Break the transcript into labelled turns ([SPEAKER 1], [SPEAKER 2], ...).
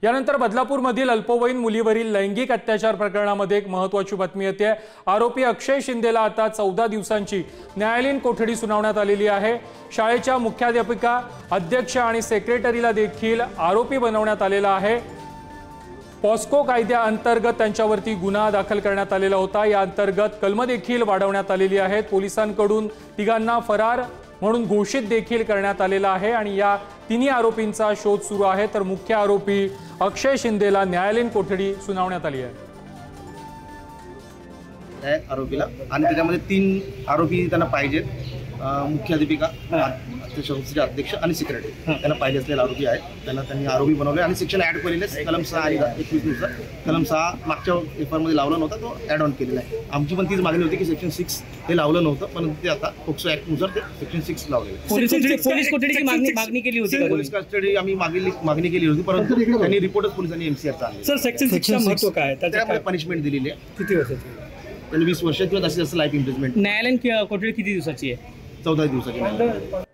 [SPEAKER 1] यानंतर बदलापूरमधील अल्पवयीन मुलीवरील लैंगिक अत्याचार प्रकरणामध्ये एक महत्त्वाची बातमी येते। आरोपी अक्षय शिंदेला आता 14 दिवसांची न्यायालयीन कोठडी सुनावण्यात आलेली आहे। शाळेच्या मुख्याध्यापिका, अध्यक्ष आणि सेक्रेटरीला देखील आरोपी बनवण्यात आलेला आहे। पॉस्को कायद्याअंतर्गत त्यांच्यावरती गुन्हा दाखल करण्यात आलेला होता। या अंतर्गत कलम देखील वाढवण्यात आलेली आहेत। पोलिसांकडून तिघांना फरार म्हणून घोषित देखील करण्यात आलेला आहे आणि या तिन्ही आरोपींचा शोध सुरू आहे। तर मुख्य आरोपी अक्षय शिंदेला न्यायालयीन कोठडी सुनावण्यात आली आहे।
[SPEAKER 2] आरोपीला आणि त्याच्यामध्ये 3 आरोपी त्यांना पाहिजेत, मुख्याध्यापिका, अध्यक्ष आणि सेक्रेटरी त्यांना पाहिजे असलेले आरोपी आहेत। त्यांनी आरोपी बनवले आणि सेक्शन ऍड केलेले कलम 6 आणि 21 नुसार कलम 6 मागच्या पेपरमध्ये लावला नव्हता, तो ऍड ऑन केलेला आहे। आमची पण तीच मागणी होती की सेक्शन 6 हे लावलं नव्हतं, पण ते आता पोक्सो ऍक्ट नुसार ते सेक्शन 6 लावलेलं आहे।
[SPEAKER 3] पोलीस कोठडीची मागणी केली होती,
[SPEAKER 2] पोलीस कस्टडी आम्ही मागणी केली होती, परंतु त्यांनी रिपोर्टच पोलिसांनी एमसीआरचा आणले।
[SPEAKER 3] सर सेक्शन 6 महत्व काय?
[SPEAKER 2] त्याच्यामध्ये पनिशमेंट दिलेली आहे।
[SPEAKER 3] किती वर्षाची?
[SPEAKER 2] त्यांनी 20 वर्ष किंवा जास्तीत जास्त लाईफ इम्प्रिजमेंट।
[SPEAKER 3] न्यायालयीन कोठडी किती दिवसाची आहे?
[SPEAKER 2] 14 दिवसाची न्यायालयीन।